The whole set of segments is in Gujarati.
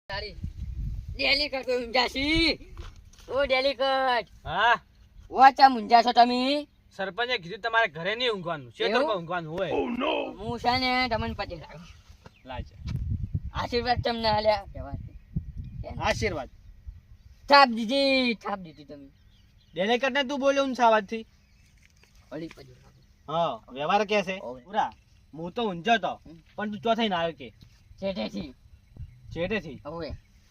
તારી ડેલિકટ કોઈ ઊંઝાશી ઓ ડેલિકટ હા ઓચા ઊંઝા છો તમે સરપંચે કીધું તમારે ઘરે નહીં ઊંઘવાનું ખેતરમાં ઊંઘવાનું હોય હું છે ને તમને પછી લાગુ લાજ આશીર્વાદ તમને આલ્યા કહેવાય આશીર્વાદ થાપ દીધી તમે ડેલિકેટ ને તું બોલ્યો ઊંચા અવાજથી વળી પછી લાગુ હા વ્યવહાર કે છે ઓવે. પૂરા હું તો ઊંઝો તો પણ તું ચોથાઈ ના આવ્યો કે છેટેથી છેટેથી હવે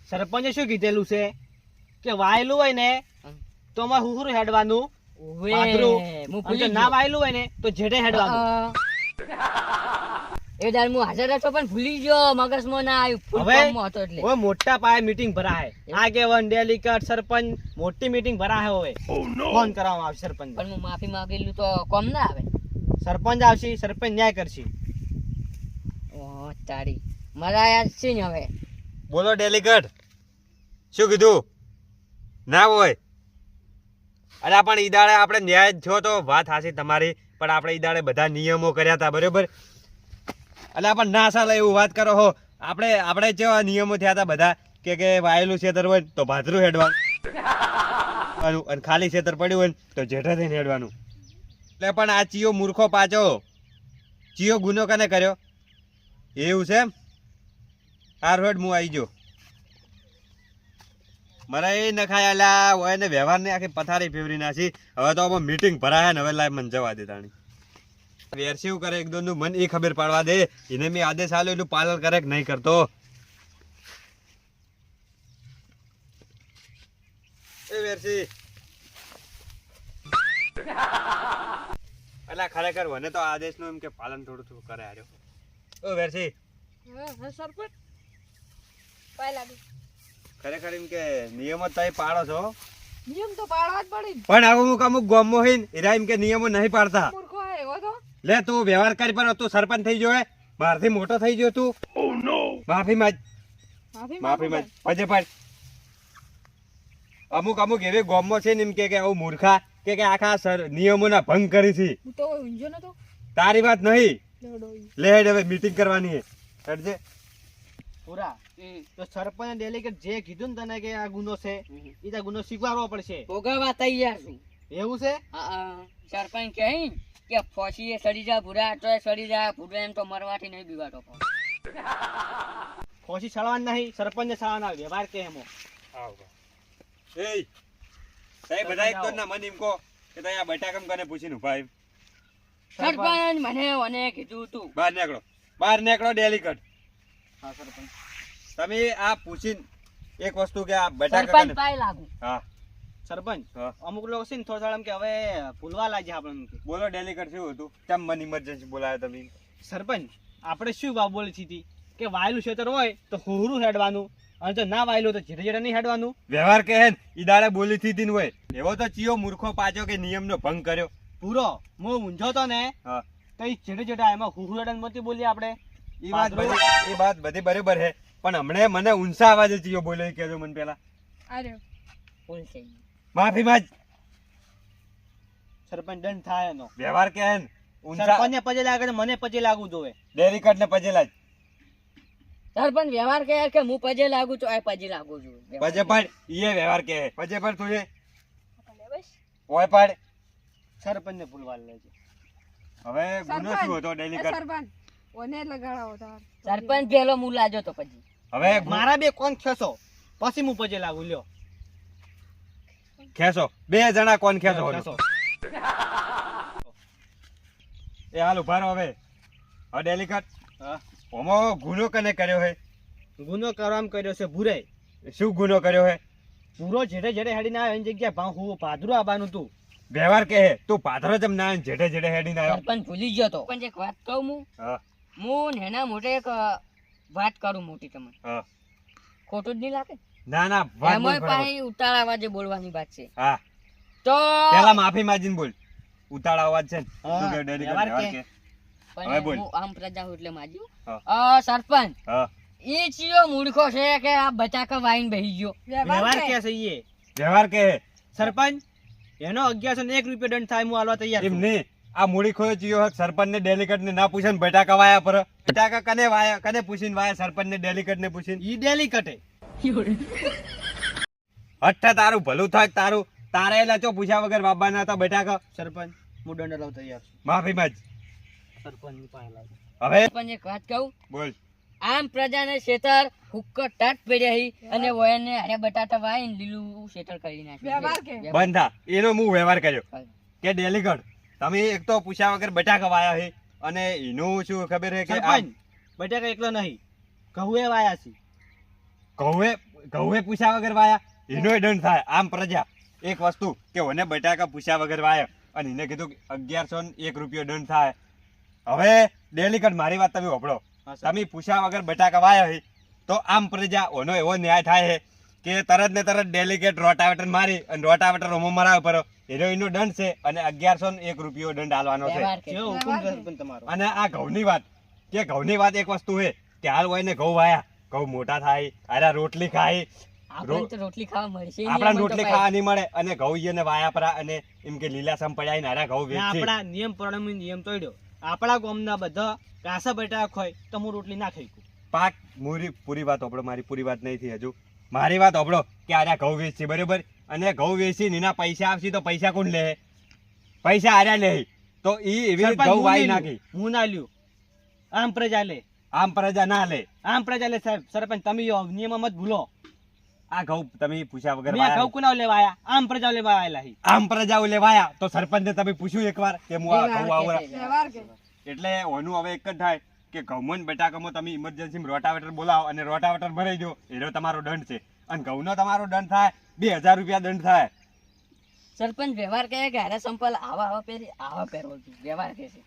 સરપંચે શું કીધેલું છે કે વાયેલું હોય ને તો અમારે હુહુરું હેડવાનું ઓવે પાદરું. હું અને ભૂલી જો ના વાયેલું હોય ને તો જેઠે હેડવાનું એ દાર હું હાજર હતો પણ ભૂલી ગયો મગજમાં ના આવ્યું ફૂલ હવે ફોર્મમાં હતો એટલે હવે મોટા પાયે મીટિંગ ભરાય આગેવાન ડેલિકેટ સરપંચ મોટી મીટિંગ ભરાય હવે ફોન કરવામાં આવશે સરપંચ પણ હું માફી માંગેલું તો કોમ ના આવે સરપંચ આવશે સરપંચ ન્યાય કરશે ઓ તારી મજા યાદ છે ને હવે બોલો ડેલિકેટ શું કીધું ના હોય અરે પણ ઈ દાડે આપણે ન્યાય થયો તો વાત હાસી તમારી પણ આપણે ઈ દાડે બધા નિયમો કર્યા હતા બરોબર એટલે પણ ના ચાલે એવું વાત કરો હો આપણે જેવા નિયમો થયા હતા બધા કે વાયેલું ખેતર હોય તો ભાદરું હેડવાનું અને ખાલી ખેતર પડ્યું હોય તો જેઠા થઈને હેડવાનું એટલે પણ આ ચિયો મૂર્ખો પાછો ચિયો ગુનો કને કર્યો એવું છે એમ હાર હેડ હું આવી ગયો મારે એ નખાય આલ્યા હોય ને વ્યવહારની આખી પથારી ફેવરી નાખી હવે તો આમાં મીટિંગ ભરાય ને હવે લાઈ મને જવા દે તાણી વેરસી કરે એક દોનું મન એ ખબર પાડવા દે એને મેં આદેશ આલ્યો એટલું પાલન કરે કે નહીં કરતો એ વેરસી અલા ખરેખર મને તો આદેશનું એમ કે પાલન થોડું થોડું કરે આર્યો ઓ વેરસી સરપંચ ખરેખર એમ કે નિયમો તય પાડો છો નિયમ તો પાડવા જ પડે પણ અમુક અમુક ગામમાં હોય ને એરા એમ કે નિયમો નહીં પાડતા મૂર્ખો હે એવો તો લે તું વ્યવહાર કરી પણ તું સરપંચ થઈ ગયો બહારથી મોટો થઈ ગયો તું માફી માંગ પજે પાડ અમુક અમુક એવી ગામમાં છે ને એમ કે આવું મૂર્ખા કે આખા નિયમોના ભંગ કરી છે હું તો ઊંઝો નતો તારી વાત નહીં લે હેડ હવે મીટિંગ કરવાની છે હેડજે પૂરા તો સરપંચ ડેલિકેટ જે કીધું ને તને કે આ ગુનો છે એ તો ગુનો સ્વીકારવો પડશે ભોગવવા તૈયાર છું એવું છે સરપંચ કહે કે ફોસી એ સડી જા ભૂરા તો સડી જા ભૂરા એમ તો મરવાથી નહીં બીવાતો ખોશી છળવાની નહીં સરપંચને છળવાના વ્યવહાર કે એમો એ તઈ બધા એક તો ના મન એમ કહો કે તઈ આ બટાકમ કને પૂછીને ઉભા એમ સરપંચ મને કીધું તું બહાર નીકળો ડેલિકેટ હા સરપંચ તમે આ પૂછીને એક વસ્તુ કે આ બટાકા સરપંચ કને પાય લાગુ હા સરપંચ હા. અમુક લોકો છે ને થોડા એમ કે હવે ભૂલવા લાગ્યા આપણને બોલો ડેલિકેટ શું હતું કેમ મને ઇમરજન્સી બોલાયો તમે સરપંચ આપણે શું વાત બોલી હતી કે વાયેલું ખેતર હોય તો હુહરું હેડવાનું અને જો ના વાયેલું તો જેઠે જેઠે નહીં હેડવાનું વ્યવહાર કે હે ઈ દાડે બોલી થી દીન હોય એવો તો ચિયો મૂર્ખો પાછો કે નિયમનો ભંગ કર્યો પૂરો હું ઊંઝો તો ને હા તો એ જેઠે જેઠે એમાં હુહરું હેડવાનું મતી બોલી આપણે ઈ વાત બધી બરાબર હે પણ હમણે મને ઊંચા અવાજે ચિયો બોલ્યો કેજો મને પેલા અરે ભૂલ થઈ ગઈ માફી માંગ સરપંચ દંડ થાય એનો વ્યવહાર કે હે ઊંચા સરપંચને પજે લાગે તો મને પજે લાગવું જોવે ડેલિકેટ ને પજેલા જ સરપંચ વ્યવહાર કહે કે હું પજે લાગુ છું આ પજે લાગુ છું પજે પાડ ઈએ વ્યવહાર કે હે પજે પાડ તું એ ઓય પાડ સરપંચને ભૂલવા લે છે હવે ગુનો શું હતો ડેલિકેટ સરપંચ પેલો હું લાજો તો પછી હવે મારા બે કોણ ખેસો પછી હું પજે લાગુ લ્યો ખેસો બે જણા કોણ ખેસો ખેસો. એ હાલ ઉભા રહો હવે હવે ડેલિકેટ હા ઓમો ગુનો કને કર્યો હે ગુનો કરવામાં કર્યો છે ભૂરે શું ગુનો કર્યો હે પૂરો જેઠે જેઠે હેડીને આવ્યો એની જગ્યાએ હું ભાદરું આવવાનું તું વ્યવહાર કે હે તું પાથરો જમ ના જેઠે જેઠે હેડીને આવ્યો સરપંચ ભૂલી ગયો તો પણ એક વાત કહું હા હું નેના મોટે એક વાત કરું મોટી તમને હા ખોટું જ નહીં લાગે ના ના વાત બોલ એમાં બરાબર. પાછી ઉતાળા અવાજે બોલવાની વાત છે હા તો પેલા માફી માંગીને બોલ ઉતાળા અવાજ છે ને હા, તું કે ડેડિકેટ વ્યવહાર વ્યવહાર કે. કે પણ હવે બોલ. હું આમ પ્રજા છું એટલે માજ્યું હા. સરપંચ હા એ ચિયો મૂર્ખો છે કે આ બટાકા વાઈન બેહી ગયો વ્યવહાર કે છે ઈએ વ્યવહાર કે હે સરપંચ એનો 1101 રૂપિયા દંડ થાય હું આલવા તૈયાર એમ છું. નહીં આ મૂડી ખોયો ચિયો હક સરપંચ ને ડેલિકેટ ને ના પૂછે ને બટાકા વાયા પર બટાકા કને વાયા કને પૂછીને વાયા સરપંચ ને ડેલિકેટ ને પૂછીને ઈ ડેલિકેટ હે હઠ તારું ભલું થાય તારું તારે એલા ચો પૂછ્યા વગર બાબાના હતા બટાકા સરપંચ હું દંડ લાવ તૈયાર છું. માફી માંગ સરપંચની પાસે લાવ. હવે પણ એક વાત કહું, બોલ આમ પ્રજાને શેતર હુક્કો ટાટ પડ્યા હી અને વયને હારે બટાટા વાઈને લીલું શેતર કરી નાખ્યું. બંધ થા એનો હું વ્યવહાર કર્યો કે ડેલીગઢ તમે એક તો પૂછ્યા વગર બટાકા વાયા છે અને એનું શું ખબર છે કે સરપંચ બટાકા એકલો નહીં ઘઉં એ વાયા છે. ઘઉએ પૂછ્યા વગર વાયા એનોય દંડ થાય. આમ પ્રજા એક વસ્તુ કે ઓને બટાકા પૂછ્યા વગર વાયા અને એને કીધું 1101 રૂપિયો દંડ થાય. હવે ડેલીગઢ મારી વાત તમે સાંભળો, તમે પૂછ્યા વગર બટાકા વાયા છે તો આમ પ્રજા ઓનો એવો ન્યાય થાય છે કે તરત ને તરત ડેલીગેટ રોટાવેટર મારી અને રોટાવેટર ઓમો મરાવ પરો એનો દંડ છે અને 1101 રૂપિયો દંડ આલવાનો છે. વ્યવહાર કે. જેવો હુકમ છે સરપંચ તમારો. અને આ ઘઉંની વાત કે ઘઉંની વાત એક વસ્તુ છે કે હાલ હોય ને ઘઉં વાયા ઘઉં મોટા થાય અરે રોટલી ખાય આપણને તો રોટલી ખાવા મળશે નહીં, આપણા અમને તો રોટલી ભાઈ. ખાવા નહીં મળે અને ઘઉં ઈને વાયા પરા અને એમ કે લીલાસમ પડ્યા ને હારા ઘઉં ને વેચી આપણા નિયમ પ્રમાણે નિયમ તોડ્યો. આપણા ગામના બધા કાસા બટાકા ખોય તો હું રોટલી ના ખાઈ શકું. પાક પૂરી વાત ઓબળો, મારી પૂરી વાત નહીં થઈ હજુ. મારી વાત ઓબળો કે આર્યા ઘઉં વેચી બરોબર અને ઘઉં વેચી એના પૈસા આવશે તો પૈસા કોણ લે? પૈસા આર્યા લે તો ઈ એવી રીતે સરપંચ ઘઉં વાઈ હું નાખી. હું ના લ્યું. આમ પ્રજા લે. આમ પ્રજા ના લે. આમ પ્રજા લે સાહેબ. સરપંચ તમે નિયમ મત ભૂલો. આ ઘઉં તમે પૂછ્યા વગર મેં વાયા ઘઉં કુના લેવાયા? આમ પ્રજા લેવા આવેલા હી. આમ પ્રજાઓ લેવાયા તો સરપંચને તમે પૂછ્યું એકવાર કે હું આ ઘઉં વ્યવહાર વાવરા કે છે. એટલે ઓનું હવે એક જ થાય કે ઘઉંમાં ને બટાકામાં તમે ઇમરજન્સીમાં રોટાવેટર બોલાવો અને રોટાવેટર ભરાઈ દો એનો તમારો દંડ છે અને ઘઉંનો તમારો દંડ થાય 2000 રૂપિયા દંડ થાય. સરપંચ વ્યવહાર કહે કે હારે સંપલ આવા પહેરી આવા પહેરવો જોઈએ. વ્યવહાર કે છે.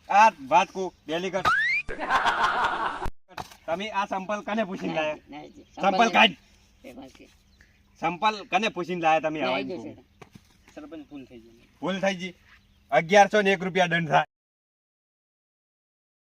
આ વાત કો ડેલીગઢ તમે આ સંપલ કને પૂછીને લાયા? નહીં, જી. સંપલ કાઢ. વ્યવહાર કે. સંપલ કને પૂછીને લાયા તમે નહીં, આવા જો છે. સરપંચ ભૂલ થઈ ગઈ. ભૂલ થઈ ગઈ 1101 રૂપિયા દંડ થાય.